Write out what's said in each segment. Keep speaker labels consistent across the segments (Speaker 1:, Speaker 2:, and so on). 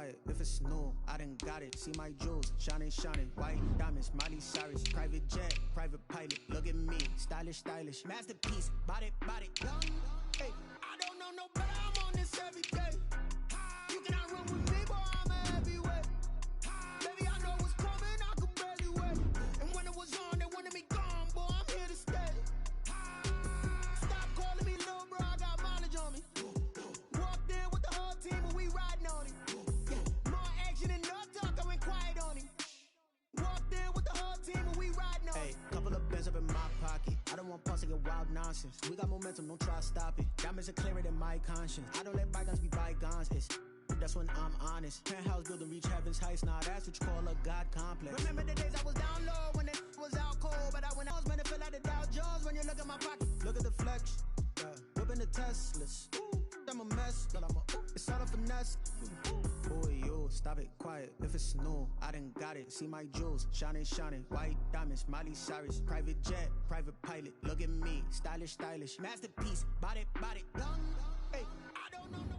Speaker 1: quiet if it's new. I done got it. See my jewels, shining, shining. White diamonds, Miley Cyrus. Private jet, private pilot. Look at me, stylish, stylish. Masterpiece, body, body. Hey, I don't know no better. I'm on this every day. You cannot run with me, boy. I'm a heavyweight. Baby, I know what's coming. I could barely wait. And when it was on, they wanted me gone, boy. I'm here to stay. Stop calling me little bro. I got mileage on me. Walked in with the whole team, and we riding on him. More action and no talk. I went quiet on him. Walked in with the whole team, and we riding on him. Hey, couple of bands up in my pocket. I don't want pause to get wild nonsense. We got momentum, don't try to stop it. Diamonds are clearer than my conscience. I don't let bygones be bygones. That's when I'm honest. Penthouse building, reach heaven's heights. Now that's what you call a God complex. Remember the days I was down low when it was out cold. But when I was man, it feel like the Dow Jones when you look at my pocket. Look at the flex. Whipping the Teslas. I'm a mess, but it's all a finesse. Boy, you stop it quiet if it's new. I done got it. See my jewels, shining, shining. White diamonds, Miley Cyrus. Private jet, private pilot. Look at me, stylish, stylish. Masterpiece, body, body. Hey, I don't know no.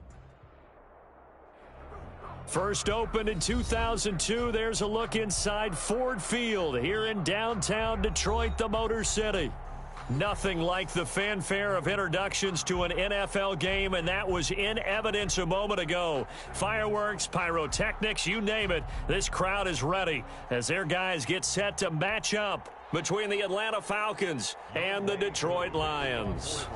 Speaker 2: First opened in 2002, there's a look inside Ford Field here in downtown Detroit, the Motor City. Nothing like the fanfare of introductions to an NFL game, and that was in evidence a moment ago. Fireworks, pyrotechnics, you name it. This crowd is ready as their guys get set to match up between the Atlanta Falcons and the Detroit Lions.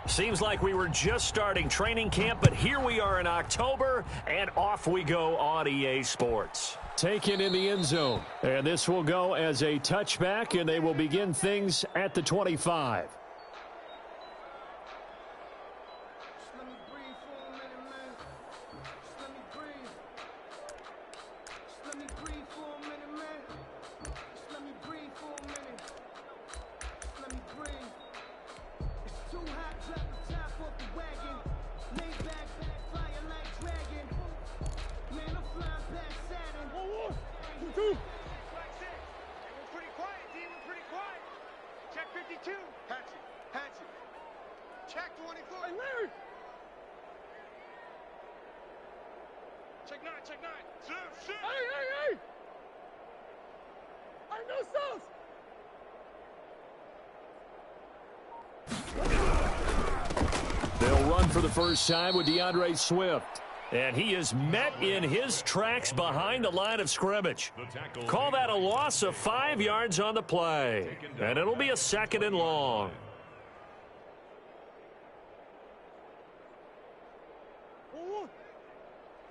Speaker 2: Seems like we were just starting training camp, but here we are in October, and off we go on EA Sports. Taken in the end zone, and this will go as a touchback, and they will begin things at the 25.
Speaker 3: Check nine. Hey, hey, hey! I know sauce!
Speaker 2: They'll run for the first time with DeAndre Swift. And he is met in his tracks behind the line of scrimmage. Call that a loss of 5 yards on the play. And it'll be a 2nd and long.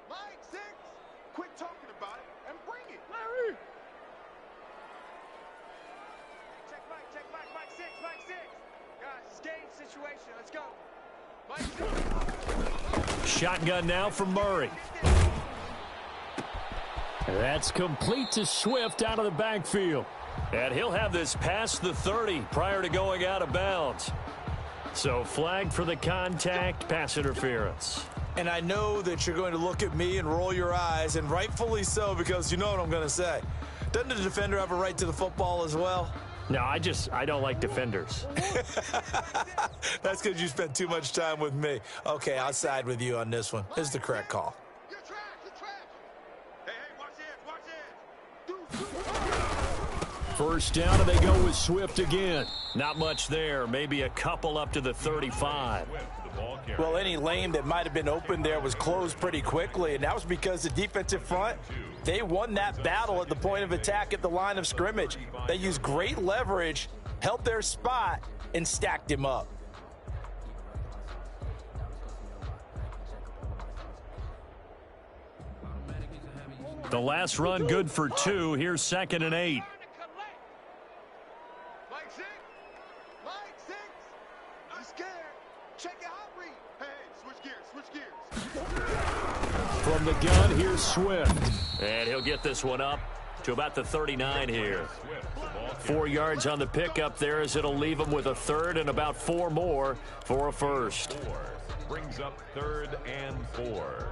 Speaker 3: Mike 6, quit talking about it and bring it. Larry! Check Mike 6. Guys, it's game situation. Let's go. Mike 6.
Speaker 2: Shotgun now for Murray. That's complete to Swift out of the backfield. And he'll have this past the 30 prior to going out of bounds. So flagged for the contact, pass interference.
Speaker 4: And I know that you're going to look at me and roll your eyes, and rightfully so, because you know what I'm going to say. Doesn't the defender have a right to the football as well?
Speaker 2: No, I don't like defenders.
Speaker 4: That's because you spent too much time with me. Okay, I'll side with you on this one. This is the correct call.
Speaker 3: You're trash. Hey, watch it.
Speaker 2: First down, and they go with Swift again. Not much there. Maybe a couple up to the 35.
Speaker 4: Well, any lane that might have been open there was closed pretty quickly, and that was because the defensive front, they won that battle at the point of attack at the line of scrimmage. They used great leverage, held their spot, and stacked him up.
Speaker 2: The last run good for 2. Here's 2nd and 8.
Speaker 3: Mike 6. I'm scared. Check it out. Switch gears.
Speaker 2: From the gun, here's Swift. And he'll get this one up to about the 39 here. 4 yards on the pickup there as it'll leave them with a third and about 4 more for a first.
Speaker 5: Brings up 3rd and 4.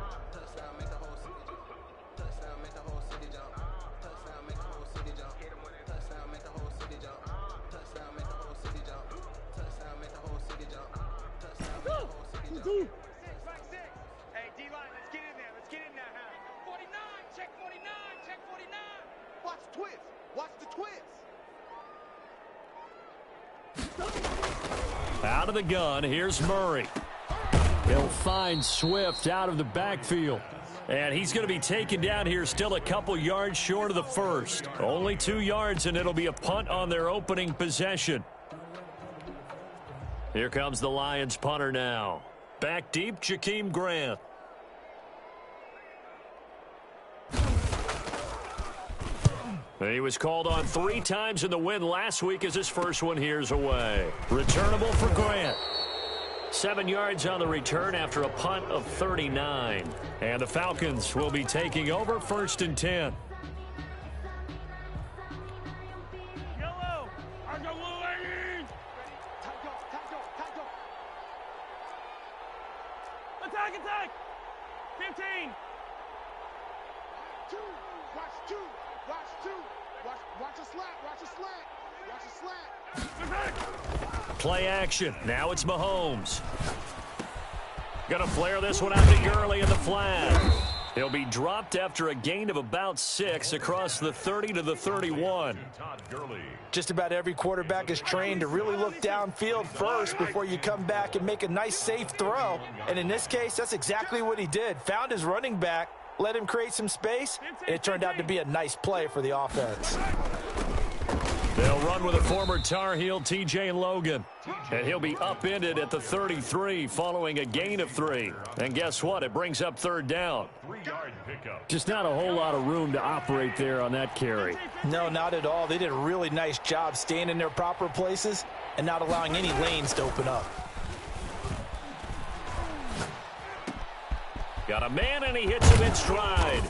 Speaker 3: Hey, D-line, let's get in there. Let's get in there, huh? 49, check 49, check 49.
Speaker 6: Watch the twist. Watch the twist.
Speaker 2: Out of the gun, here's Murray. He'll find Swift out of the backfield. And he's going to be taken down here still a couple yards short of the first. Only 2 yards, and it'll be a punt on their opening possession. Here comes the Lions punter now. Back deep, Jakeem Grant. He was called on 3 times in the win last week as his first one here's away. Returnable for Grant. 7 yards on the return after a punt of 39. And the Falcons will be taking over 1st and 10.
Speaker 3: Yellow, I got blue ladies. Tight go. Attack. 15.
Speaker 6: Watch two. Watch a slant.
Speaker 2: Play action. Now it's Mahomes. Gonna flare this one out to Gurley in the flat. He'll be dropped after a gain of about 6 across the 30 to the 31.
Speaker 4: Just about every quarterback is trained to really look downfield first before you come back and make a nice safe throw. And in this case, that's exactly what he did. Found his running back, let him create some space, and it turned out to be a nice play for the offense.
Speaker 2: They'll run with a former Tar Heel, T.J. Logan. And he'll be upended at the 33 following a gain of 3. And guess what? It brings up 3rd down.
Speaker 5: 3-yard pickup.
Speaker 2: Just not a whole lot of room to operate there on that carry.
Speaker 4: No, not at all. They did a really nice job staying in their proper places and not allowing any lanes to open up.
Speaker 2: Got a man, and he hits him in stride.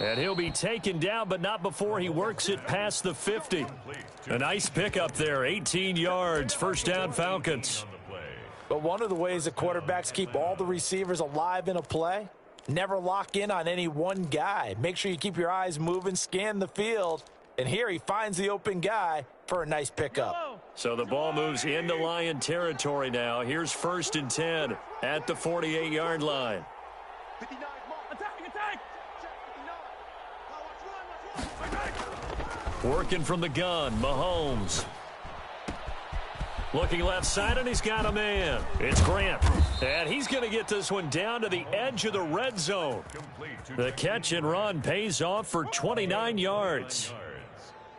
Speaker 2: And he'll be taken down, but not before he works it past the 50. A nice pickup there, 18 yards, 1st down Falcons.
Speaker 4: But one of the ways that quarterbacks keep all the receivers alive in a play, never lock in on any one guy. Make sure you keep your eyes moving, scan the field. And here he finds the open guy for a nice pickup.
Speaker 2: So the ball moves into Lion territory now. Here's 1st and 10 at the 48-yard line.
Speaker 6: 59 mark.
Speaker 3: Attack.
Speaker 6: Check 59. Watch run.
Speaker 2: Working from the gun, Mahomes. Looking left side, and he's got a man. It's Grant. And he's going to get this one down to the edge of the red zone. The catch and run pays off for 29 yards.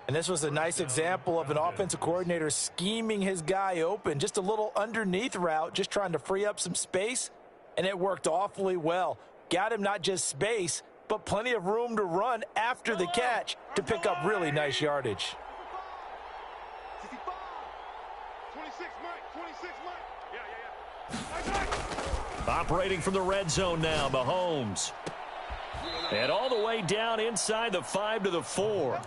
Speaker 4: And this was a nice example of an offensive coordinator scheming his guy open. Just a little underneath route, just trying to free up some space. And it worked awfully well. Got him not just space, but plenty of room to run after the catch to pick up really nice yardage.
Speaker 6: 65. 26 Mike. Yeah.
Speaker 2: Operating from the red zone now, Mahomes. And all the way down inside the 5 to the 4.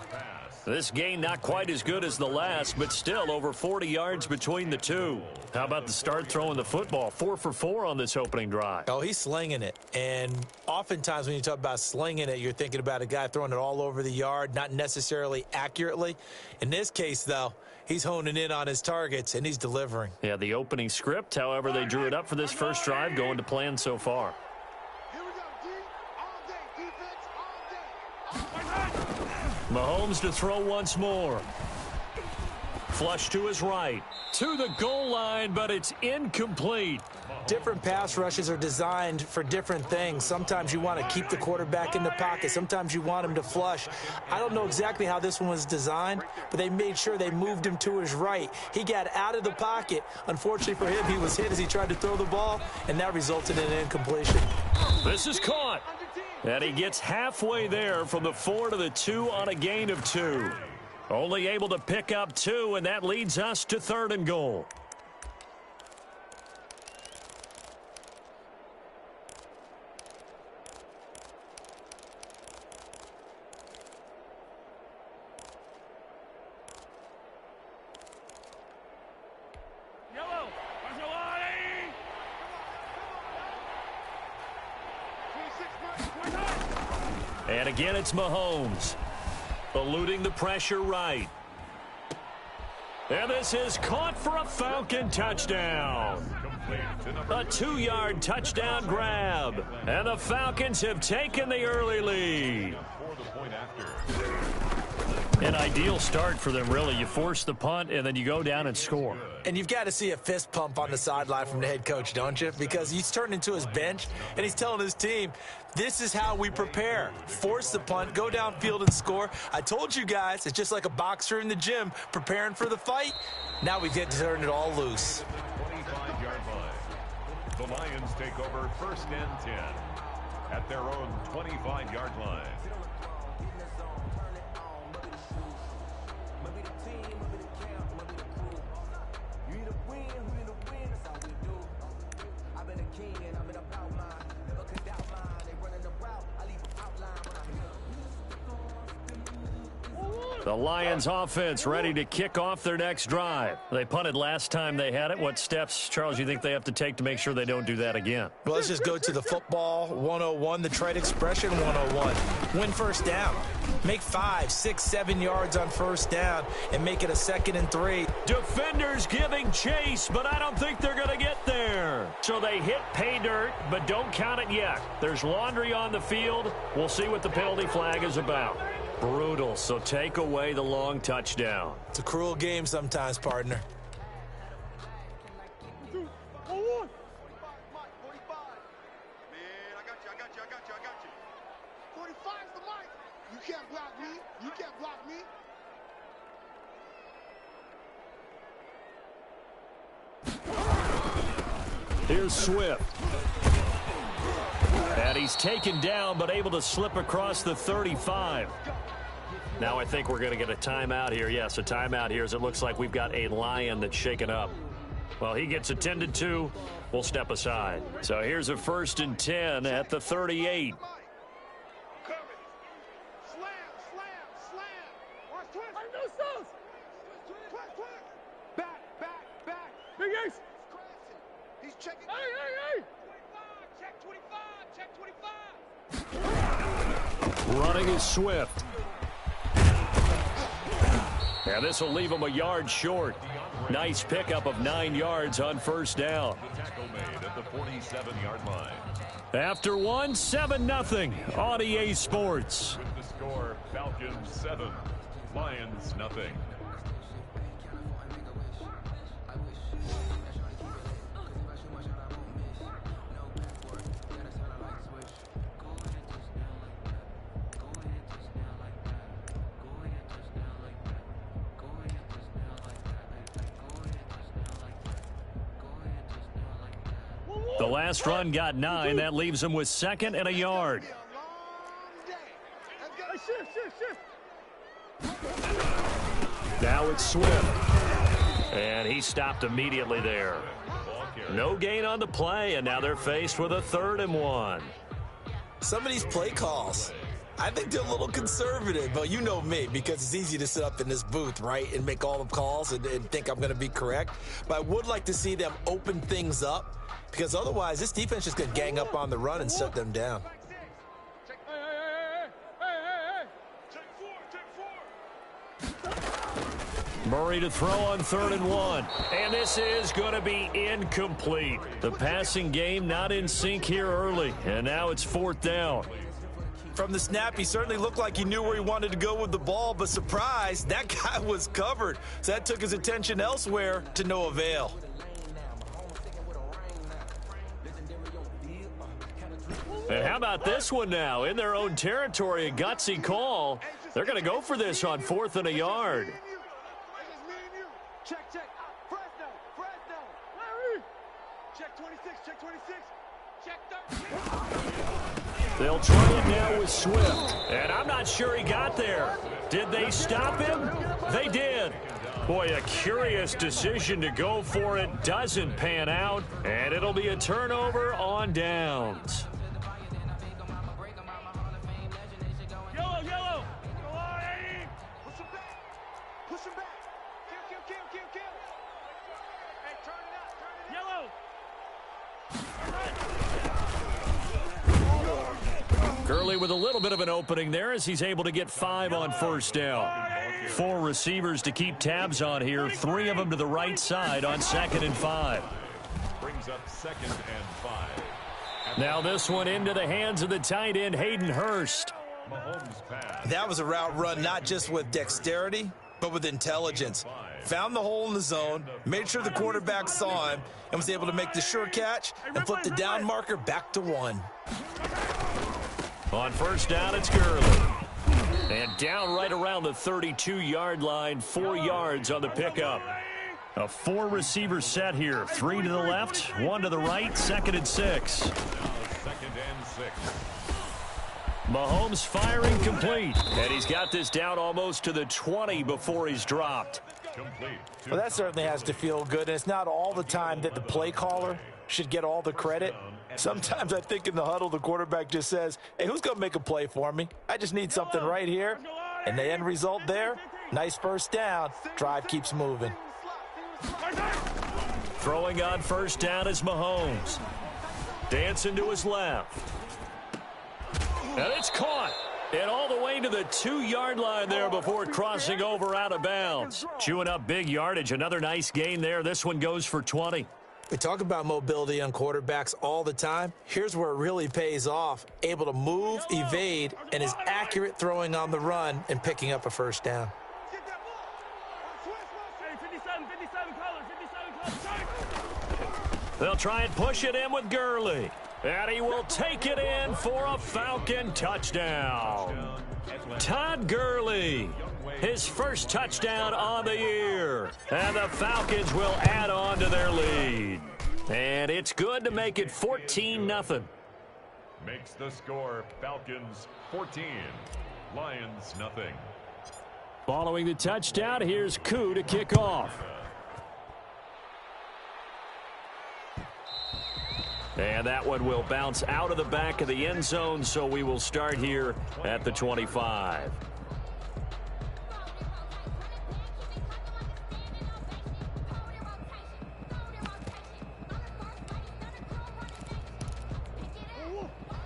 Speaker 2: This gain not quite as good as the last, but still over 40 yards between the two. How about the start throwing the football? 4 for 4 on this opening drive.
Speaker 4: Oh, he's slinging it. And oftentimes when you talk about slinging it, you're thinking about a guy throwing it all over the yard, not necessarily accurately. In this case, though, he's honing in on his targets, and he's delivering.
Speaker 2: Yeah, the opening script, however, they drew it up for this first drive, going to plan so far.
Speaker 6: Here we go, D. All day. Defense all day.
Speaker 2: Mahomes to throw once more. Flush to his right. To the goal line, but it's incomplete.
Speaker 4: Different pass rushes are designed for different things. Sometimes you want to keep the quarterback in the pocket. Sometimes you want him to flush. I don't know exactly how this one was designed, but they made sure they moved him to his right. He got out of the pocket. Unfortunately for him, he was hit as he tried to throw the ball, and that resulted in an incompletion.
Speaker 2: This is caught. And he gets halfway there from the 4 to the 2 on a gain of 2. Only able to pick up 2, and that leads us to 3rd and goal. And again, it's Mahomes. Eluding the pressure right. And this is caught for a Falcon touchdown. A 2-yard touchdown grab. And the Falcons have taken the early lead. An ideal start for them, really. You force the punt, and then you go down and score.
Speaker 4: And you've got to see a fist pump on the sideline from the head coach, don't you? Because he's turned into his bench, and he's telling his team, this is how we prepare. Force the punt, go downfield and score. I told you guys, it's just like a boxer in the gym preparing for the fight. Now we get to turn it all loose.
Speaker 5: 25-yard line. The Lions take over 1st and 10 at their own 25-yard line.
Speaker 2: The Lions offense ready to kick off their next drive. They punted last time they had it. What steps, Charles, you think they have to take to make sure they don't do that again?
Speaker 4: Well, let's just go to the football 101, the trade expression 101. Win first down. Make 5, 6, 7 yards on first down and make it a 2nd and 3.
Speaker 2: Defenders giving chase, but I don't think they're going to get there. So they hit pay dirt, but don't count it yet. There's laundry on the field. We'll see what the penalty flag is about. Brutal, so take away the long touchdown.
Speaker 4: It's a cruel game sometimes, partner.
Speaker 2: Here's Swift. And he's taken down, but able to slip across the 35. Now I think we're going to get a timeout here. Yes, a timeout here as it looks like we've got a Lion that's shaken up. Well, he gets attended to. We'll step aside. So here's a 1st and 10 at the 38.
Speaker 3: Big Ace. He's checking. Hey. Check 25. Check 25.
Speaker 2: Running is Swift. And this will leave him a yard short. Nice pickup of 9 yards on first down.
Speaker 5: The tackle made at the 47-yard line.
Speaker 2: After 7-0 on EA Sports.
Speaker 5: With the score, Falcons 7, Lions nothing.
Speaker 2: The last run got 9. That leaves him with 2nd and a yard. Now it's Swift. And he stopped immediately there. No gain on the play, and now they're faced with a 3rd and 1.
Speaker 4: Some of these play calls, I think they're a little conservative, but you know me, because it's easy to sit up in this booth, right, and make all the calls and think I'm going to be correct. But I would like to see them open things up, because otherwise this defense is going to gang up on the run and shut them down.
Speaker 2: Murray to throw on 3rd and 1. And this is going to be incomplete. The passing game not in sync here early, and now it's 4th down.
Speaker 4: From the snap, he certainly looked like he knew where he wanted to go with the ball, but surprise, that guy was covered. So that took his attention elsewhere to no avail.
Speaker 2: And how about this one now? In their own territory, a gutsy call. They're going to go for this on 4th and a yard.
Speaker 3: Check. Fresno. Check 26. Check 13.
Speaker 2: They'll try it now with Swift. And I'm not sure he got there. Did they stop him? They did. Boy, a curious decision to go for it. Doesn't pan out. And it'll be a turnover on downs.
Speaker 3: Yellow. Go on, Eddie. Push him back. Kill. Hey, turn it up. Yellow.
Speaker 2: Gurley with a little bit of an opening there as he's able to get 5 on first down. 4 receivers to keep tabs on here. 3 of them to the right side on 2nd and 5.
Speaker 5: Brings up 2nd and 5.
Speaker 2: Now this one into the hands of the tight end, Hayden Hurst.
Speaker 5: Mahomes pass.
Speaker 4: That was a route run not just with dexterity, but with intelligence. Found the hole in the zone, made sure the quarterback saw him, and was able to make the sure catch and flip the down marker back to 1.
Speaker 2: On first down, it's Gurley. And down right around the 32-yard line, 4 yards on the pickup. A 4-receiver set here. 3 to the left, 1 to the right, 2nd and 6.
Speaker 5: 2nd and 6.
Speaker 2: Mahomes firing complete. And he's got this down almost to the 20 before he's dropped.
Speaker 5: Complete.
Speaker 4: Well, that certainly has to feel good. And it's not all the time that the play caller should get all the credit. Sometimes I think in the huddle, the quarterback just says, hey, who's going to make a play for me? I just need something right here. And the end result there, nice first down. Drive keeps moving.
Speaker 2: Throwing on first down is Mahomes. Dancing to his left. And it's caught. And all the way to the 2-yard line there before crossing over out of bounds. Chewing up big yardage. Another nice gain there. This one goes for 20.
Speaker 4: We talk about mobility on quarterbacks all the time. Here's where it really pays off. Able to move, evade, and is accurate throwing on the run and picking up a first down.
Speaker 2: They'll try and push it in with Gurley. And he will take it in for a Falcon touchdown. Todd Gurley, his first touchdown on the year. And the Falcons will add on to their lead. And it's good to make it 14-0.
Speaker 5: Makes the score Falcons 14, Lions nothing.
Speaker 2: Following the touchdown, here's Koo to kick off. And that one will bounce out of the back of the end zone, so we will start here at the 25.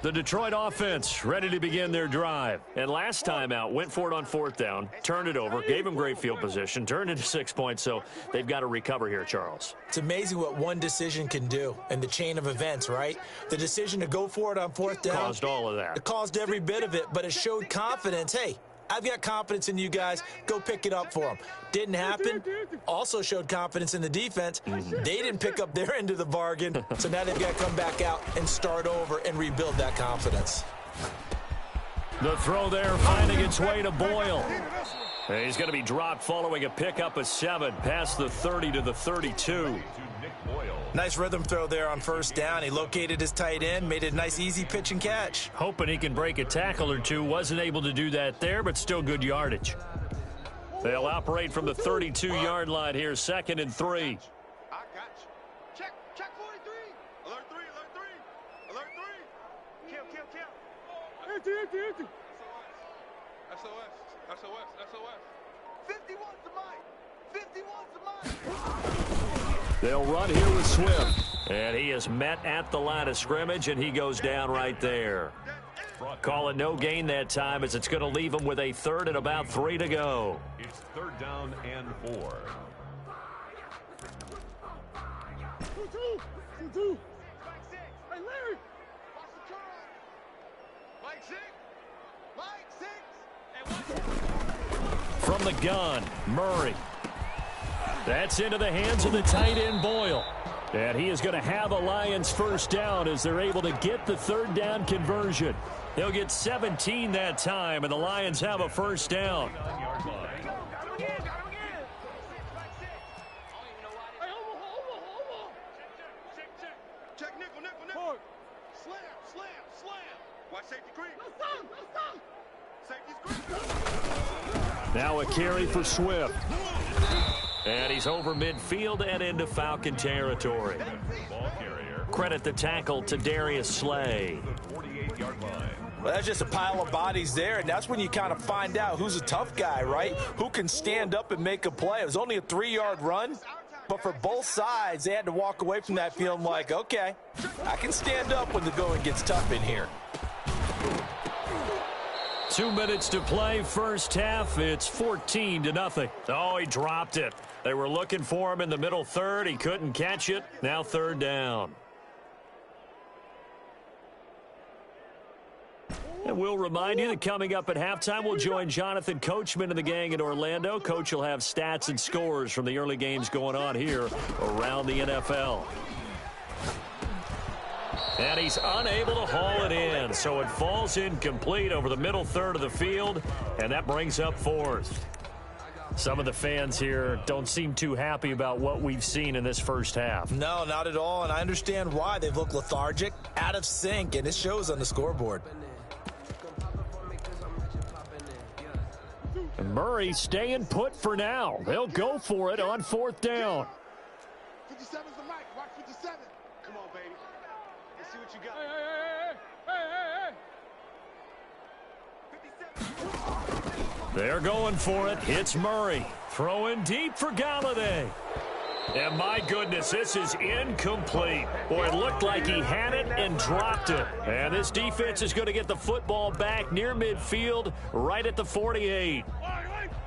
Speaker 2: The Detroit offense ready to begin their drive. And last time out, went for it on 4th down, turned it over, gave them great field position, turned into 6 points, so they've got to recover here, Charles.
Speaker 4: It's amazing what one decision can do in the chain of events, right? The decision to go for it on 4th down.
Speaker 2: Caused all of that.
Speaker 4: It caused every bit of it, but it showed confidence. Hey, I've got confidence in you guys. Go pick it up for them. Didn't happen. Also showed confidence in the defense. They didn't pick up their end of the bargain, so now they've got to come back out and start over and rebuild that confidence.
Speaker 2: The throw there finding its way to Boyle. And he's going to be dropped following a pickup of 7 past the 30 to the 32.
Speaker 4: Nice rhythm throw there on first down. He located his tight end, made it a nice easy pitch and catch.
Speaker 2: Hoping he can break a tackle or two. Wasn't able to do that there, but still good yardage. They'll operate from the 32-yard line here, 2nd and 3.
Speaker 6: I got you. Check 43. Alert 3, alert 3. Alert 3.
Speaker 3: Kill, kill, kill.
Speaker 6: Empty. SOS. 51's the mic. 51's the mic.
Speaker 2: They'll run here with Swift. And he is met at the line of scrimmage, and he goes down right there. Call it no gain that time as it's going to leave him with a 3rd and about 3 to go.
Speaker 5: It's 3rd down and 4.
Speaker 6: 2-2. Hey, Larry. Watch the turn. Mike 6.
Speaker 2: From the gun, Murray. That's into the hands of the tight end, Boyle. And he is going to have a Lions first down as they're able to get the 3rd down conversion. They'll get 17 that time, and the Lions have a first down.
Speaker 6: Check nickel. Slam. Watch safety green. Safety's green.
Speaker 2: Now a carry for Swift. And he's over midfield and into Falcon territory.
Speaker 5: Ball carrier.
Speaker 2: Credit the tackle to Darius Slay.
Speaker 5: The 48-yard line.
Speaker 4: Well, that's just a pile of bodies there, and that's when you kind of find out who's a tough guy, right? Who can stand up and make a play. It was only a 3-yard run, but for both sides, they had to walk away from that feeling like, okay, I can stand up when the going gets tough in here.
Speaker 2: 2 minutes to play, first half. It's 14-0. Oh, he dropped it. They were looking for him in the middle third. He couldn't catch it. Now third down. And we'll remind you that coming up at halftime, we'll join Jonathan Coachman and the gang in Orlando. Coach will have stats and scores from the early games going on here around the NFL. And he's unable to haul it in, so it falls incomplete over the middle third of the field, and that brings up fourth. Some of the fans here don't seem too happy about what we've seen in this first half.
Speaker 4: No, not at all, and I understand why. They've looked lethargic, out of sync, and it shows on the scoreboard.
Speaker 2: And Murray staying put for now. They'll go for it on fourth down.
Speaker 6: 57's the mic. Watch 57. Come on, baby. Let's see what you got. Hey.
Speaker 2: They're going for it. It's Murray. Throwing deep for Galladay. And my goodness, this is incomplete. Boy, it looked like he had it and dropped it. And this defense is going to get the football back near midfield, right at the 48.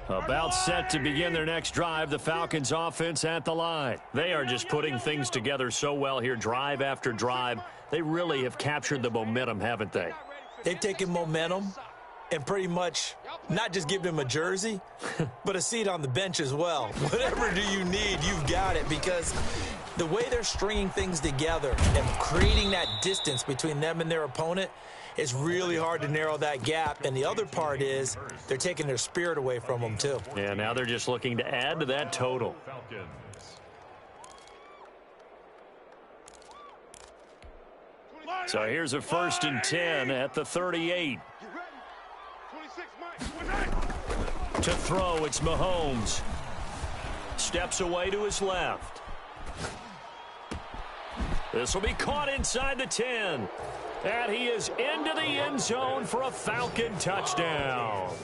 Speaker 2: About set to begin their next drive, the Falcons offense at the line. They are just putting things together so well here, drive after drive. They really have captured the momentum, haven't they?
Speaker 4: They've taken momentum and pretty much not just give him a jersey, but a seat on the bench as well. Whatever do you need, you've got it, because the way they're stringing things together and creating that distance between them and their opponent is really hard to narrow that gap. And the other part is they're taking their spirit away from them, too.
Speaker 2: Yeah, now they're just looking to add to that total. So here's a 1st and 10 at the 38. To throw, it's Mahomes. Steps away to his left. This will be caught inside the 10. And he is into the end zone for a Falcon touchdown.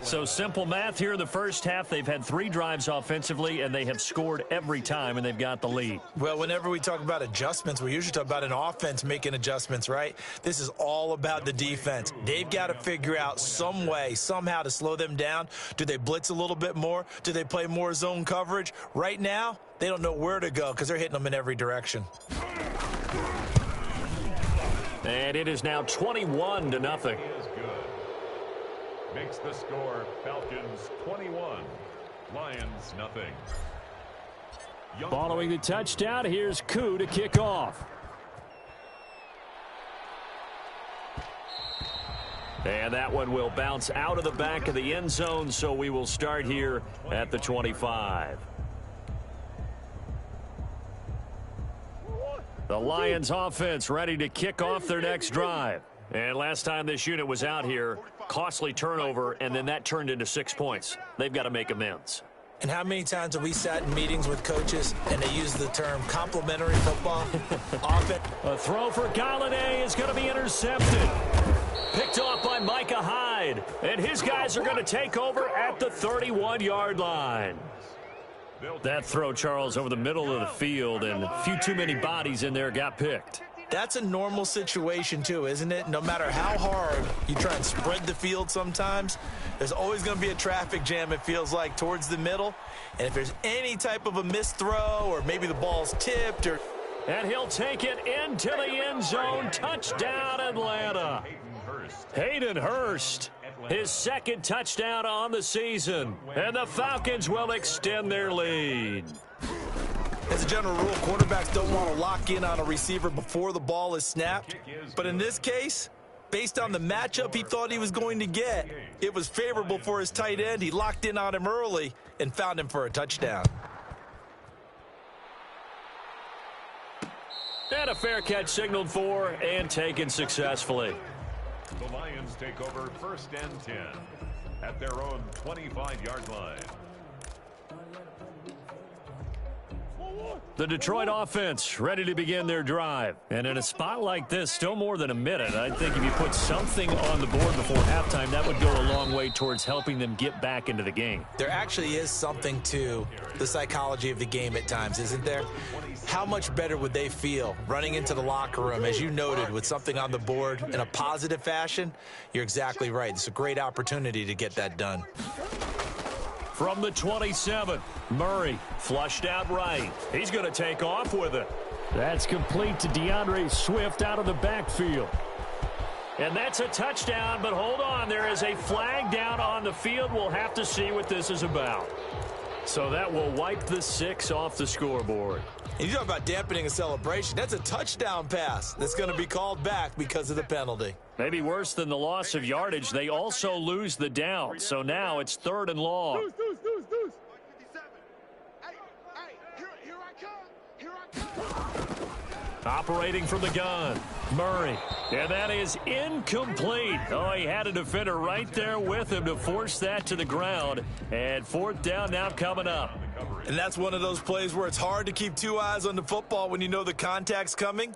Speaker 2: So simple math here in the first half. They've had 3 drives offensively, and they have scored every time, and they've got the lead.
Speaker 4: Well, whenever we talk about adjustments, we usually talk about an offense making adjustments, right? This is all about the defense. They've got to figure out some way, somehow to slow them down. Do they blitz a little bit more? Do they play more zone coverage? Right now, they don't know where to go because they're hitting them in every direction.
Speaker 2: And it is now 21-0.
Speaker 5: Makes the score Falcons 21, Lions nothing.
Speaker 2: Following the touchdown, here's Koo to kick off. And that one will bounce out of the back of the end zone, so we will start here at the 25. The Lions offense ready to kick off their next drive. And last time this unit was out here, costly turnover, and then that turned into 6 points. They've got to make amends.
Speaker 4: And how many times have we sat in meetings with coaches and they use the term complementary football? Often.
Speaker 2: A throw for Galladay is going to be intercepted. Picked off by Micah Hyde. And his guys are going to take over at the 31-yard line. That throw, Charles, over the middle of the field, and a few too many bodies in there got picked.
Speaker 4: That's a normal situation, too, isn't it? No matter how hard you try and spread the field sometimes, there's always going to be a traffic jam, it feels like, towards the middle. And if there's any type of a missed throw or maybe the ball's tipped or...
Speaker 2: And he'll take it into the end zone. Touchdown, Atlanta. Hayden Hurst, his 2nd touchdown on the season. And the Falcons will extend their lead.
Speaker 4: As a general rule, quarterbacks don't want to lock in on a receiver before the ball is snapped. But in this case, based on the matchup he thought he was going to get, it was favorable for his tight end. He locked in on him early and found him for a touchdown.
Speaker 2: And a fair catch signaled for and taken successfully.
Speaker 5: The Lions take over 1st and 10 at their own 25-yard line.
Speaker 2: The Detroit offense ready to begin their drive. And in a spot like this, still more than a minute, I think if you put something on the board before halftime, that would go a long way towards helping them get back into the game.
Speaker 4: There actually is something to the psychology of the game at times, isn't there? How much better would they feel running into the locker room, as you noted, with something on the board in a positive fashion? You're exactly right. It's a great opportunity to get that done.
Speaker 2: From the 27, Murray flushed out right. He's going to take off with it. That's complete to DeAndre Swift out of the backfield. And that's a touchdown, but hold on. There is a flag down on the field. We'll have to see what this is about. So that will wipe the 6 off the scoreboard.
Speaker 4: And you talk about dampening a celebration. That's a touchdown pass that's going to be called back because of the penalty.
Speaker 2: Maybe worse than the loss of yardage, they also lose the down. So now it's 3rd and long.
Speaker 6: Deuce. Hey, here I come.
Speaker 2: Operating from the gun, Murray. And that is incomplete. Oh, he had a defender right there with him to force that to the ground. And 4th down now coming up.
Speaker 4: And that's one of those plays where it's hard to keep 2 eyes on the football when you know the contact's coming,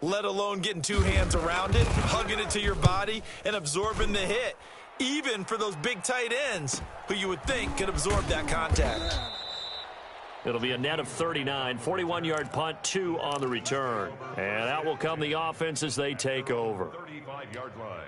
Speaker 4: let alone getting 2 hands around it, hugging it to your body, and absorbing the hit, even for those big tight ends who you would think could absorb that contact.
Speaker 2: It'll be a net of 39, 41-yard punt, 2 on the return. And out will come the offense as they take over.
Speaker 5: 35-yard line.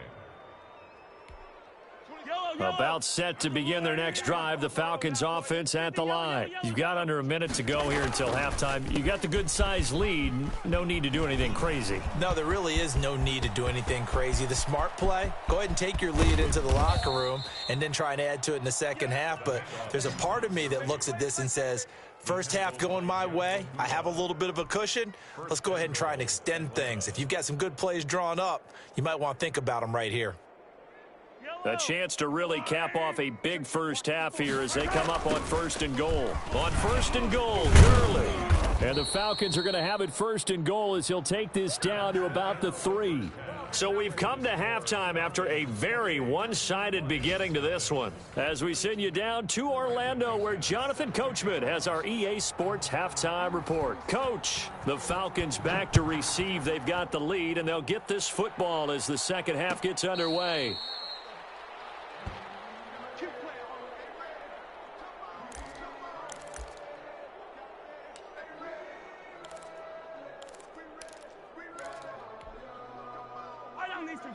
Speaker 2: About set to begin their next drive, the Falcons offense at the line. You've got under a minute to go here until halftime. You got the good-sized lead. No need to do anything crazy.
Speaker 4: No, there really is no need to do anything crazy. The smart play, go ahead and take your lead into the locker room and then try and add to it in the second half. But there's a part of me that looks at this and says, first half going my way, I have a little bit of a cushion. Let's go ahead and try and extend things. If you've got some good plays drawn up, you might want to think about them right here.
Speaker 2: A chance to really cap off a big first half here as they come up on 1st and goal. On 1st and goal, Gurley. And the Falcons are going to have it 1st and goal as he'll take this down to about the 3. So we've come to halftime after a very one-sided beginning to this one. As we send you down to Orlando, where Jonathan Coachman has our EA Sports halftime report. Coach, the Falcons back to receive. They've got the lead, and they'll get this football as the second half gets underway.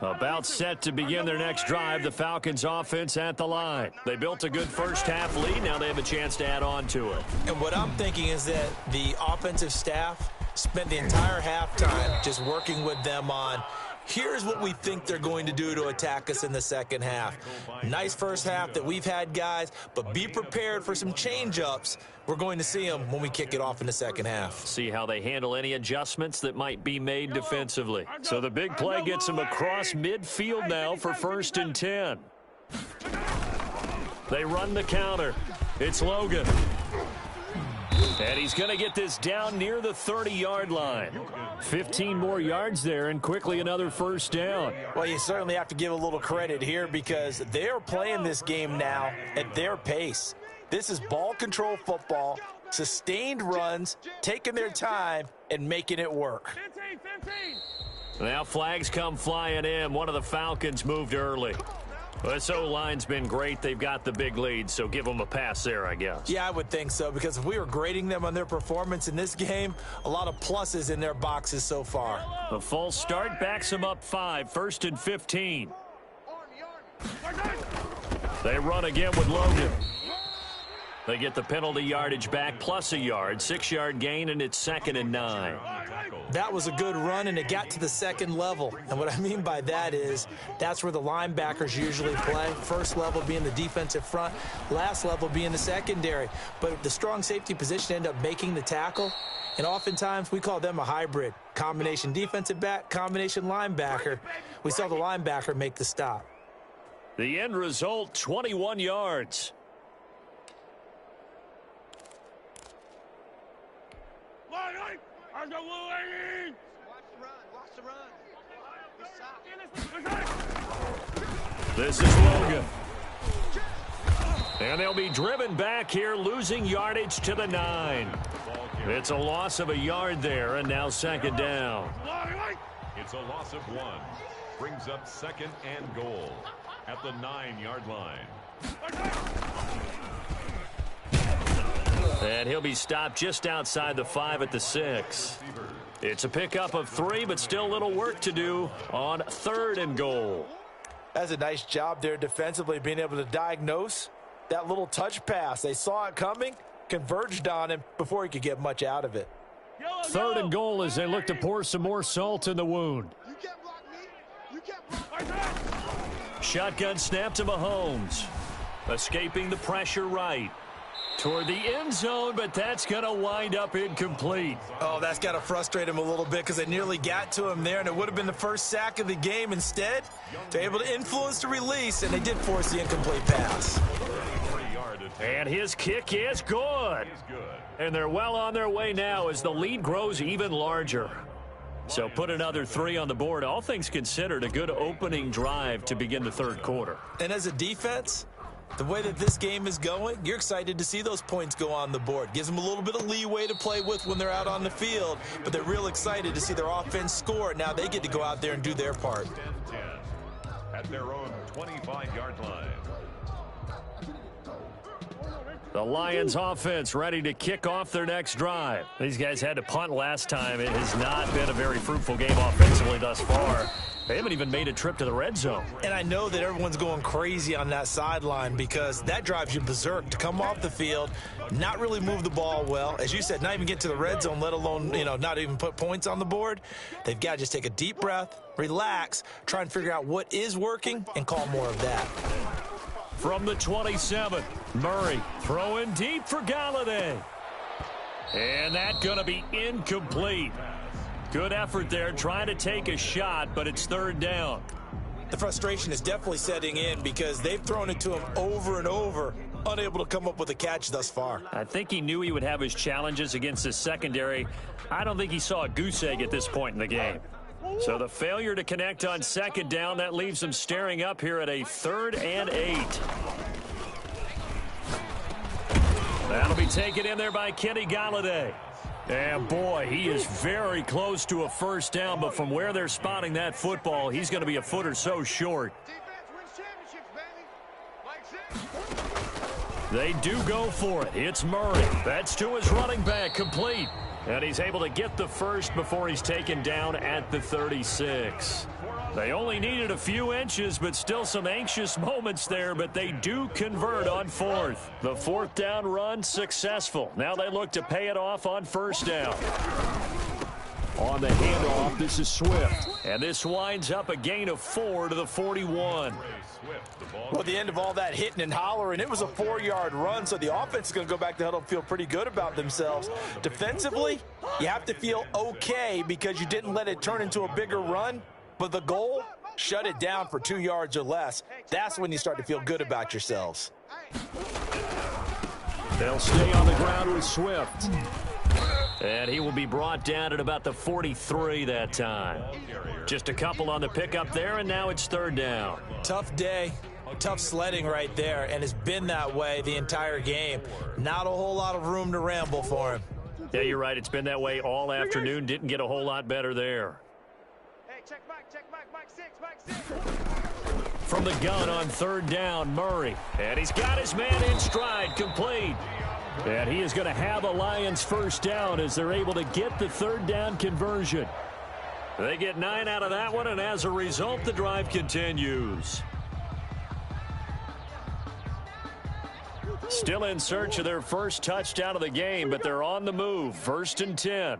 Speaker 2: About set to begin their next drive, the Falcons offense at the line. They built a good first half lead. Now they have a chance to add on to it.
Speaker 4: And what I'm thinking is that the offensive staff spent the entire halftime just working with them on, here's what we think they're going to do to attack us in the second half. Nice first half that we've had, guys, but be prepared for some change-ups. We're going to see them when we kick it off in the second half.
Speaker 2: See how they handle any adjustments that might be made defensively. So the big play gets them across midfield now for 1st and 10. They run the counter. It's Logan. And he's going to get this down near the 30-yard line. 15 more yards there and quickly another 1st down.
Speaker 4: Well, you certainly have to give a little credit here because they're playing this game now at their pace. This is ball control football, sustained runs, taking their time and making it work.
Speaker 3: 15.
Speaker 2: Now flags come flying in. One of the Falcons moved early. This O-line's been great. They've got the big lead, so give them a pass there, I guess.
Speaker 4: Yeah, I would think so, because if we were grading them on their performance in this game, a lot of pluses in their boxes so far.
Speaker 2: A false start backs them up 5, 1st and 15. They run again with Logan. They get the penalty yardage back plus a yard, 6-yard gain, and it's 2nd and 9.
Speaker 4: That was a good run, and it got to the second level. And what I mean by that is that's where the linebackers usually play. First level being the defensive front, last level being the secondary. But the strong safety position ended up making the tackle, and oftentimes we call them a hybrid. Combination defensive back, combination linebacker. We saw the linebacker make the stop.
Speaker 2: The end result, 21 yards. This is Logan. And they'll be driven back here, losing yardage to the 9. It's a loss of a yard there, and now second down.
Speaker 5: It's a loss of 1. Brings up second and goal at the 9-yard line.
Speaker 2: And he'll be stopped just outside the 5 at the 6. It's a pickup of 3, but still a little work to do on third and goal.
Speaker 4: That's a nice job there defensively, being able to diagnose that little touch pass. They saw it coming, converged on him before he could get much out of it.
Speaker 2: Third and goal as they look to pour some more salt in the wound.
Speaker 6: You can't block me. You can't block.
Speaker 2: Shotgun snap to Mahomes. Escaping the pressure right. Toward the end zone, but that's going to wind up incomplete.
Speaker 4: Oh, that's got to frustrate him a little bit because they nearly got to him there, and it would have been the first sack of the game. Instead, they're able to influence the release, and they did force the incomplete pass.
Speaker 2: And his kick is good. And they're well on their way now as the lead grows even larger. So put another 3 on the board. All things considered, a good opening drive to begin the third quarter.
Speaker 4: And as a defense, the way that this game is going, you're excited to see those points go on the board. Gives them a little bit of leeway to play with when they're out on the field, but they're real excited to see their offense score. Now they get to go out there and do their part.
Speaker 5: 10-10 at their own 25-yard line.
Speaker 2: The Lions offense ready to kick off their next drive. These guys had to punt last time. It has not been a very fruitful game offensively thus far. They haven't even made a trip to the red zone.
Speaker 4: And I know that everyone's going crazy on that sideline because that drives you berserk to come off the field, not really move the ball well. As you said, not even get to the red zone, let alone, not even put points on the board. They've got to just take a deep breath, relax, try and figure out what is working, and call more of that.
Speaker 2: From the 27, Murray throwing deep for Galladay. And that's going to be incomplete. Good effort there, trying to take a shot, but it's third down.
Speaker 4: The frustration is definitely setting in because they've thrown it to him over and over, unable to come up with a catch thus far.
Speaker 2: I think he knew he would have his challenges against his secondary. I don't think he saw a goose egg at this point in the game. So the failure to connect on second down, that leaves him staring up here at a 3rd and 8. That'll be taken in there by Kenny Galladay. And boy, he is very close to a first down, but from where they're spotting that football, he's going to be a foot or so short. They do go for it. It's Murray. That's to his running back, complete. And he's able to get the first before he's taken down at the 36. They only needed a few inches, but still some anxious moments there, but they do convert on 4th. The 4th down run successful. Now they look to pay it off on first down. On the handoff, this is Swift. And this winds up a gain of 4 to the 41.
Speaker 4: Well, at the end of all that hitting and hollering, it was a 4-yard run, so the offense is going to go back to huddle and feel pretty good about themselves. Defensively, you have to feel okay because you didn't let it turn into a bigger run, but the goal, shut it down for 2 yards or less. That's when you start to feel good about yourselves.
Speaker 2: They'll stay on the ground with Swift. And he will be brought down at about the 43 that time. Just a couple on the pickup there, and now it's third down.
Speaker 4: Tough day, tough sledding right there, and it's been that way the entire game. Not a whole lot of room to ramble for him.
Speaker 2: Yeah, you're right. It's been that way all afternoon. Didn't get a whole lot better there.
Speaker 3: Hey, check Mike 6.
Speaker 2: From the gun on third down, Murray. And he's got his man in stride, complete. And he is going to have a Lions first down as they're able to get the third down conversion. They get 9 out of that one, and as a result, the drive continues. Still in search of their first touchdown of the game, but they're on the move. 1st and 10.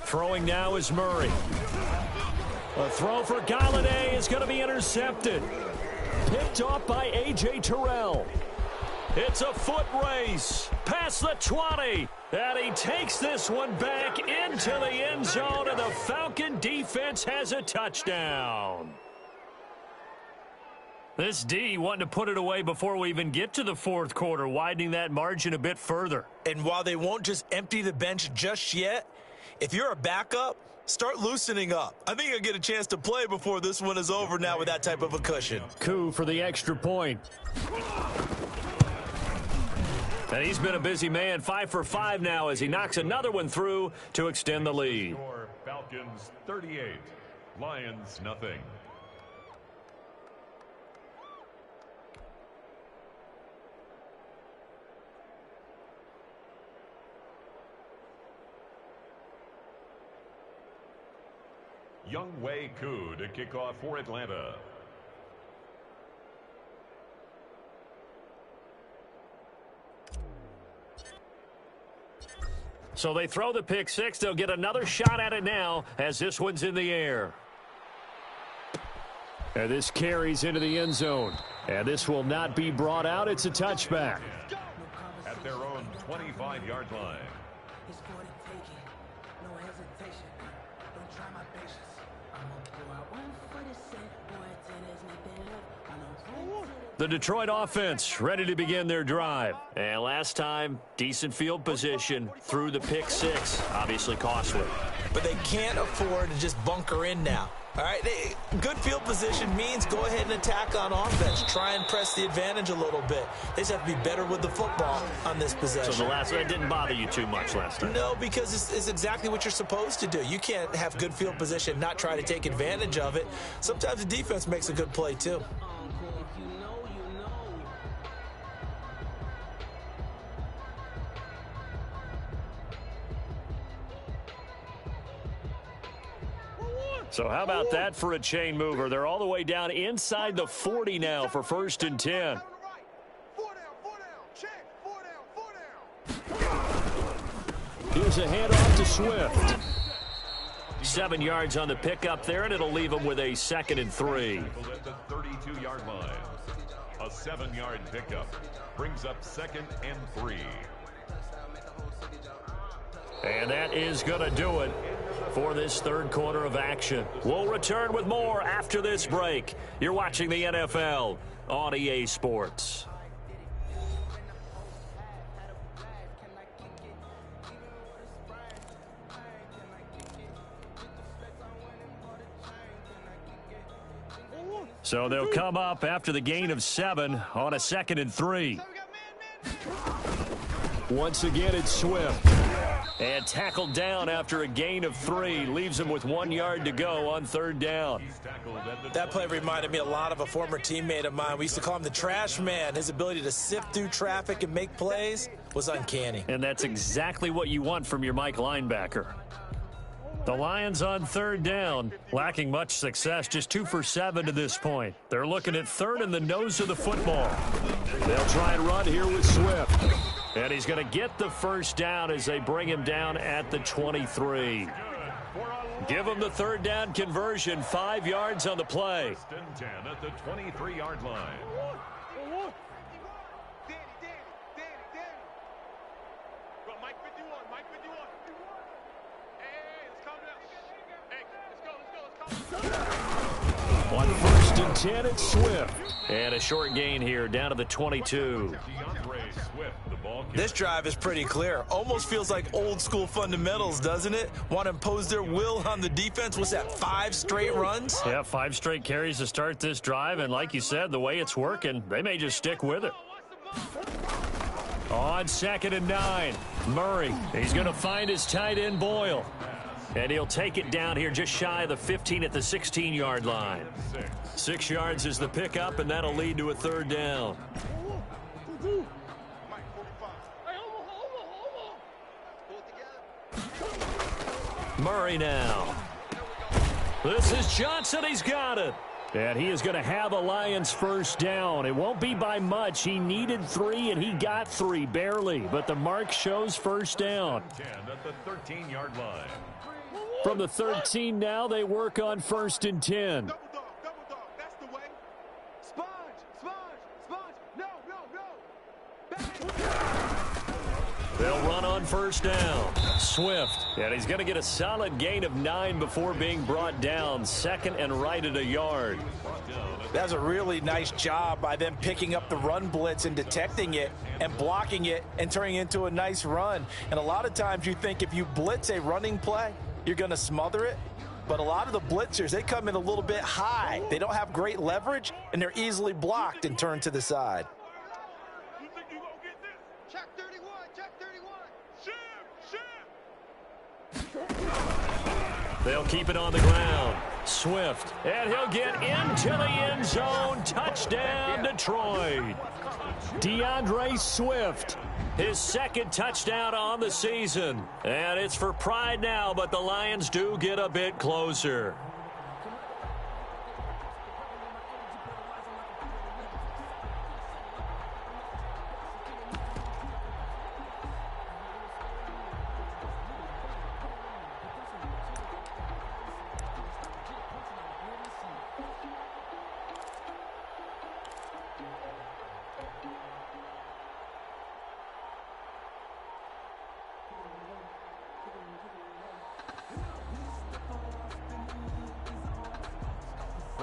Speaker 2: Throwing now is Murray. A throw for Galladay is going to be intercepted. Picked off by A.J. Terrell. It's a foot race past the 20, and he takes this one back into the end zone, and the Falcon defense has a touchdown. This D wanting to put it away before we even get to the fourth quarter, widening that margin a bit further.
Speaker 4: And while they won't just empty the bench just yet, if you're a backup, start loosening up. I think you'll get a chance to play before this one is over now with that type of a cushion.
Speaker 2: Coup for the extra point. And he's been a busy man, 5 for 5 now as he knocks another one through to extend the lead.
Speaker 5: Falcons 38, Lions nothing. Younghoe Koo to kick off for Atlanta.
Speaker 2: So they throw the pick six. They'll get another shot at it now as this one's in the air. And this carries into the end zone. And this will not be brought out. It's a touchback.
Speaker 5: At their own 25-yard line.
Speaker 2: The Detroit offense ready to begin their drive. And last time, decent field position through the pick six. Obviously costly.
Speaker 4: But they can't afford to just bunker in now. All right, good field position means go ahead and attack on offense. Try and press the advantage a little bit. They just have to be better with the football on this possession.
Speaker 2: So that didn't bother you too much last time?
Speaker 4: No, because it's exactly what you're supposed to do. You can't have good field position and not try to take advantage of it. Sometimes the defense makes a good play too.
Speaker 2: So how about that for a chain mover? They're all the way down inside the 40 now for 1st and 10. Here's a handoff to Swift. 7 yards on the pickup there, and it'll leave them with a 2nd and 3.
Speaker 5: At the 32-yard line. A 7-yard pickup brings up 2nd and 3.
Speaker 2: And that is going to do it for this third quarter of action. We'll return with more after this break. You're watching the NFL on EA Sports. So they'll come up after the gain of 7 on a 2nd and 3. Once again, it's Swift. And tackled down after a gain of 3. Leaves him with 1 yard to go on 3rd down.
Speaker 4: That play reminded me a lot of a former teammate of mine. We used to call him the trash man. His ability to sift through traffic and make plays was uncanny.
Speaker 2: And that's exactly what you want from your Mike linebacker. The Lions on 3rd down, lacking much success, just 2 for 7 to this point. They're looking at 3rd in the nose of the football. They'll try and run here with Swift. And he's going to get the 1st down as they bring him down at the 23. Give him the 3rd down conversion, 5 yards on the play.
Speaker 5: 1st and 10 at the 23-yard line.
Speaker 6: Mike 51, Mike 51. Hey, let's calm down. Hey, let's go.
Speaker 2: On 1st and 10, it's Swift. And a short gain here down to the 22.
Speaker 4: This drive is pretty clear. Almost feels like old school fundamentals, doesn't it? Want to impose their will on the defense. What's that, 5 straight runs?
Speaker 2: Yeah, 5 straight carries to start this drive. And like you said, the way it's working, they may just stick with it. On 2nd and 9, Murray. He's going to find his tight end, Boyle. And he'll take it down here just shy of the 15 at the 16-yard line. 6 yards is the pickup, and that'll lead to a 3rd down. Murray now. This is Johnson. He's got it. And he is going to have a Lions 1st down. It won't be by much. He needed 3, and he got 3, barely. But the mark shows 1st down.
Speaker 5: 10 at the 13-yard line.
Speaker 2: From the 13 now, they work on 1st and 10.
Speaker 6: Double dog, that's the way. Sponge, no.
Speaker 2: They'll run on 1st down. Swift. And he's going to get a solid gain of 9 before being brought down. 2nd and right at a yard.
Speaker 4: That was a really nice job by them picking up the run blitz and detecting it and blocking it and turning it into a nice run. And a lot of times you think if you blitz a running play, you're going to smother it. But a lot of the blitzers, they come in a little bit high. They don't have great leverage, and they're easily blocked and turned to the side.
Speaker 6: You think you gonna get this? Check 30.
Speaker 2: They'll keep it on the ground. Swift, and he'll get into the end zone. Touchdown, Detroit. DeAndre Swift, his second touchdown on the season. And it's for pride now, but the Lions do get a bit closer.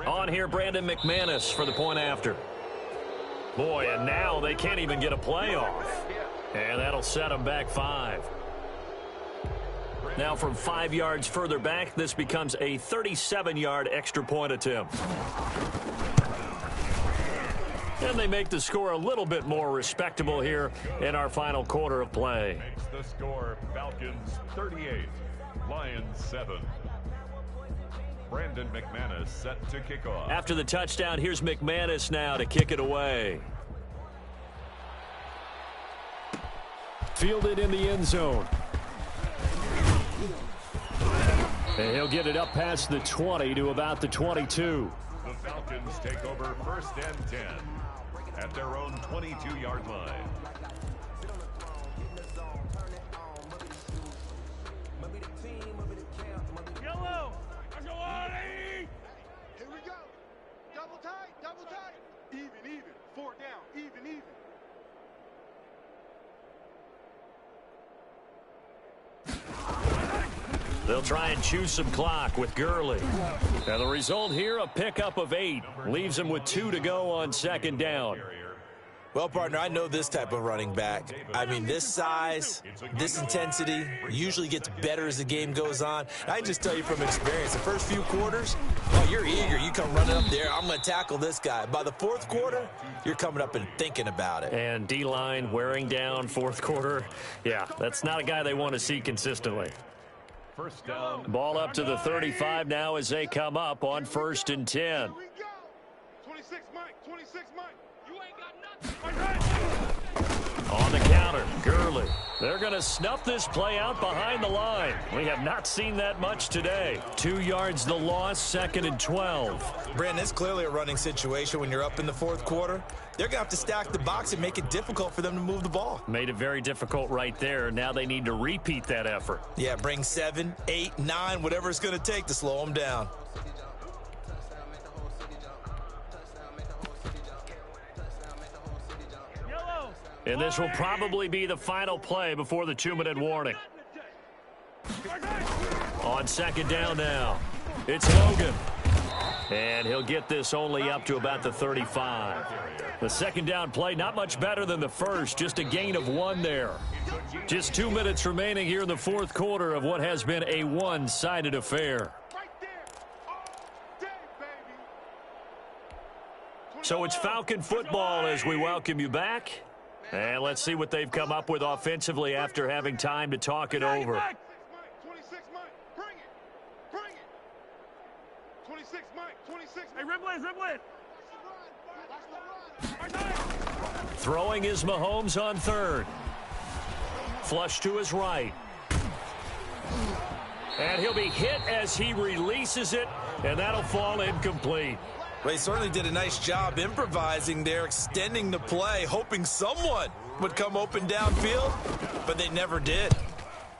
Speaker 2: On here, Brandon McManus for the point after. Boy, and now they can't even get a play off. And that'll set them back 5. Now from 5 yards further back, this becomes a 37-yard extra point attempt. And they make the score a little bit more respectable here in our final quarter of play.
Speaker 5: Makes the score Falcons 38, Lions 7. Brandon McManus set to kick off.
Speaker 2: After the touchdown, here's McManus now to kick it away. Fielded in the end zone. And he'll get it up past the 20 to about the 22.
Speaker 5: The Falcons take over 1st and 10 at their own 22-yard line.
Speaker 3: Yellow! Here we go. Double tight. Even. 4 down. Even.
Speaker 2: They'll try and choose some clock with Gurley. And the result here, a pickup of 8. Leaves him with 2 to go on 2nd down.
Speaker 4: Well, partner, I know this type of running back. I mean, this size, this intensity usually gets better as the game goes on. I can just tell you from experience, the first few quarters, well, you're eager. You come running up there, I'm going to tackle this guy. By the 4th quarter, you're coming up and thinking about it.
Speaker 2: And D-line wearing down 4th quarter. Yeah, that's not a guy they want to see consistently.
Speaker 5: First down.
Speaker 2: Ball up to the 35 now as they come up on 1st and 10.
Speaker 3: Here we go. 26 Mike. You ain't got nothing.
Speaker 2: On the counter, Gurley. They're going to snuff this play out behind the line. We have not seen that much today. 2 yards the loss, 2nd and 12.
Speaker 4: Brandon, it's clearly a running situation when you're up in the 4th quarter. They're going to have to stack the box and make it difficult for them to move the ball.
Speaker 2: Made it very difficult right there. Now they need to repeat that effort.
Speaker 4: Yeah, bring 7, 8, 9, whatever it's going to take to slow them down.
Speaker 2: And this will probably be the final play before the 2-minute warning. On 2nd down now, it's Logan. And he'll get this only up to about the 35. The 2nd down play, not much better than the first, just a gain of 1 there. Just 2 minutes remaining here in the 4th quarter of what has been a one-sided affair. So it's Falcon football as we welcome you back. And let's see what they've come up with offensively after having time to talk it over.
Speaker 3: 26 Mike. Bring it. 26 Mike. Hey, Riblet.
Speaker 2: Throwing is Mahomes on 3rd. Flush to his right. And he'll be hit as he releases it, and that'll fall incomplete.
Speaker 4: Well, he certainly did a nice job improvising there, extending the play, hoping someone would come open downfield, but they never did.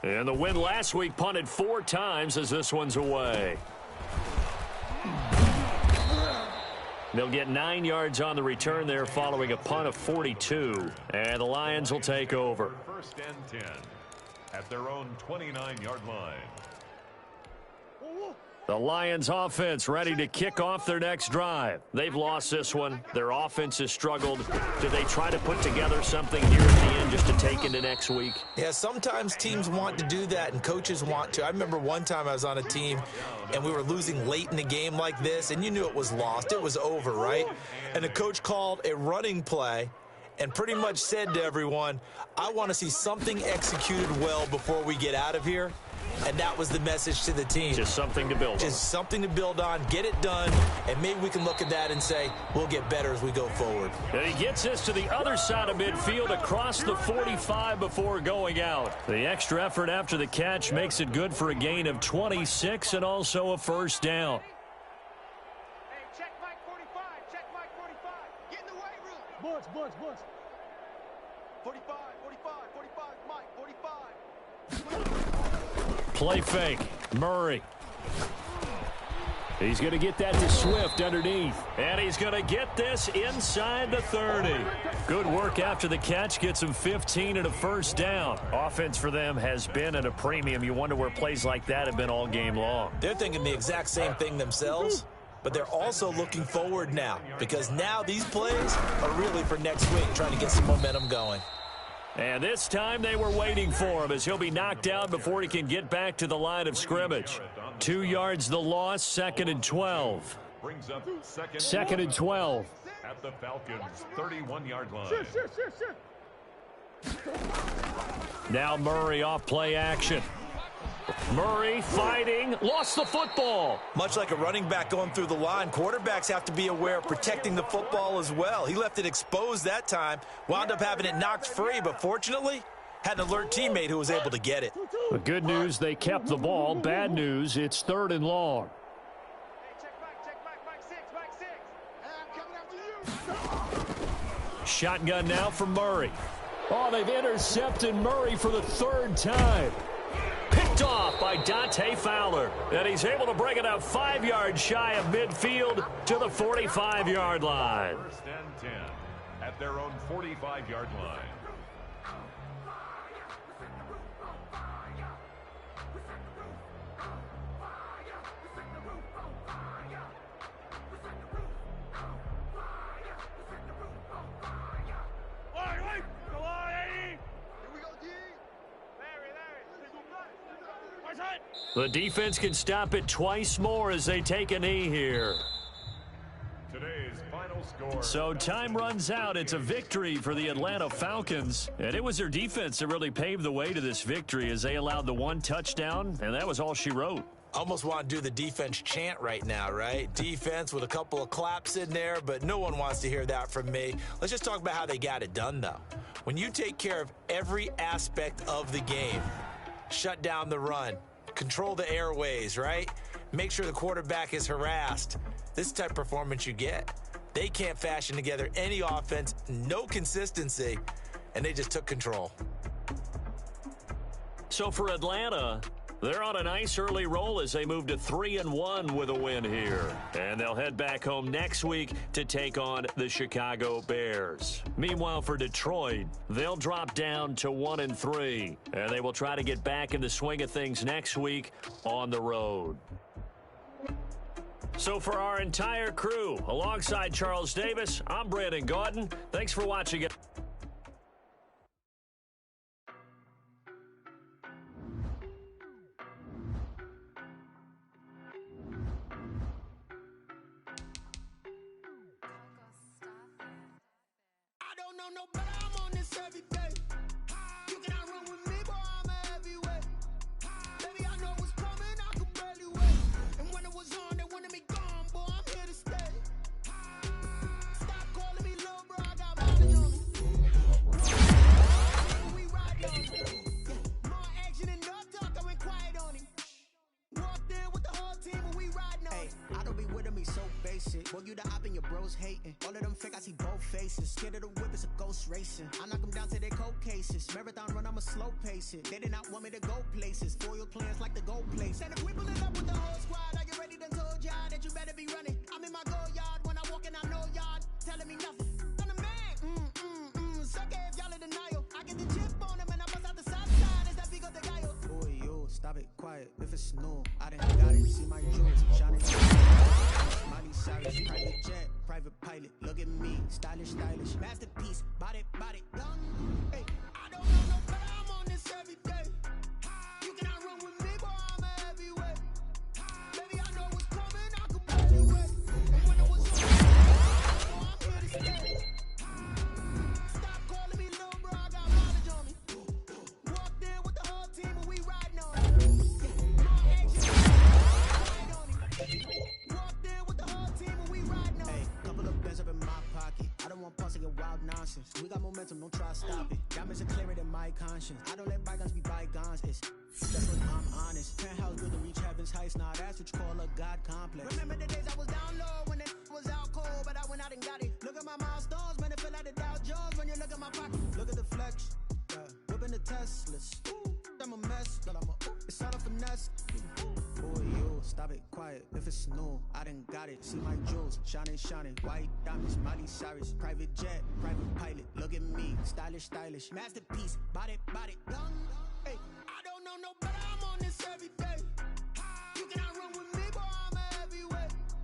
Speaker 2: And the win last week punted 4 times as this one's away. They'll get 9 yards on the return there following a punt of 42. And the Lions will take over.
Speaker 5: 1st and 10 at their own 29-yard line.
Speaker 2: The Lions offense ready to kick off their next drive. They've lost this one. Their offense has struggled. Do they try to put together something here at the end just to take into next week?
Speaker 4: Yeah, sometimes teams want to do that and coaches want to. I remember one time I was on a team and we were losing late in the game like this, and you knew it was lost. It was over, right? And the coach called a running play and pretty much said to everyone, I want to see something executed well before we get out of here. and that was the message to the team.
Speaker 2: Just something to build on.
Speaker 4: Just something to build on, get it done, and maybe we can look at that and say, we'll get better as we go forward.
Speaker 2: And he gets us to the other side of midfield across the 45 before going out. The extra effort after the catch makes it good for a gain of 26 and also a first down.
Speaker 3: Hey, check Mike 45. Check Mike 45.
Speaker 6: Get in the weight room.
Speaker 3: Bunch.
Speaker 6: 45, 45, 45, Mike, 45.
Speaker 2: Play fake. Murray. He's going to get that to Swift underneath. And he's going to get this inside the 30. Good work after the catch. Gets him 15 and a first down. Offense for them has been at a premium. You wonder where plays like that have been all game long.
Speaker 4: They're thinking the exact same thing themselves, but they're also looking forward now because now these plays are really for next week, trying to get some momentum going.
Speaker 2: And this time they were waiting for him as he'll be knocked down before he can get back to the line of scrimmage. 2 yards the loss, 2nd and 12.
Speaker 5: Brings up
Speaker 2: Second and 12.
Speaker 5: at the Falcons' 31-yard line.
Speaker 2: Now Murray off play action. Murray fighting, lost the football.
Speaker 4: Much like a running back going through the line, quarterbacks have to be aware of protecting the football as well. He left it exposed that time, wound up having it knocked free, but fortunately had an alert teammate who was able to get it.
Speaker 2: The good news, they kept the ball. Bad news, it's 3rd and long.
Speaker 3: Hey, check Mike 6, Mike 6. Hey, I'm coming after you.
Speaker 2: Shotgun now for Murray. Oh, they've intercepted Murray for the 3rd time. Picked off by Dante Fowler. And he's able to bring it up 5 yards shy of midfield to the 45-yard line.
Speaker 5: 1st and 10 at their own 45-yard line.
Speaker 2: The defense can stop it twice more as they take a knee here.
Speaker 5: Today's final score.
Speaker 2: So time runs out. It's a victory for the Atlanta Falcons. And it was their defense that really paved the way to this victory as they allowed the 1 touchdown, and that was all she wrote.
Speaker 4: Almost want to do the defense chant right now, right? Defense with a couple of claps in there, but no one wants to hear that from me. Let's just talk about how they got it done, though. When you take care of every aspect of the game, shut down the run, control the airways, right? Make sure the quarterback is harassed. This is the type of performance you get. They can't fashion together any offense, no consistency, and they just took control.
Speaker 2: So for Atlanta, they're on a nice early roll as they move to 3-1 with a win here. And they'll head back home next week to take on the Chicago Bears. Meanwhile, for Detroit, they'll drop down to 1-3. And they will try to get back in the swing of things next week on the road. So for our entire crew, alongside Charles Davis, I'm Brandon Gaudin. Thanks for watching it.
Speaker 1: No better, I'm on this every day. You cannot run with me, boy, I'm a heavyweight. Baby, I know what's coming, I could barely wait. And when it was on, they wanted me gone, boy, I'm here to stay. Stop calling me little bro, I got mileage on me. We ride on it. More action and no talk, I went quiet on him. Walked in with the whole team, and we riding on it. I don't be with me so basic. Boy, you the op and your bros hating. All of them fake, I see both faces. Scared of the whip, it's a ghost racing. I knock them down to their cold cases. Marathon run, I'ma slow pace it. They did not want me to go places. Foil plans like the gold place. And if we pull it up with the whole squad, are you ready? Done told y'all that you better be running. I'm in my go yard. When I walk in, I know y'all telling me nothing. I'm the man. Suck it if y'all in denial. I get the chip on them and I bust out the south side. Is that big of the guy? Boy, yo, stop it, quiet. If it's new, I didn't got it. See my jewels, shining. Miley Cyrus, private jet, private pilot. Look at me, stylish, masterpiece. Body, done. Hey, I don't know no better. I'm on this every day. You cannot run with me, boy, I'm a heavyweight. Baby, I know what's coming, I could barely wait. And when it was on, I'm here to stay. Stop calling me little bro, I got mileage on me. Walked in with the whole team and we riding on it. I done got it. Look at my milestones, man, it feel like the Dow Jones when you look at my pocket. Look at the flex, yeah. Whipping the Teslas. I'm a mess, but it's all a finesse. Boy, you stop it, quiet. If it's new, I done got it. See my jewels, shining, shining. White diamonds, Miley-Cyrus. Private jet, private pilot. Look at me, stylish, stylish. Masterpiece, body, young. Hey, I don't know no better. I'm on this every day.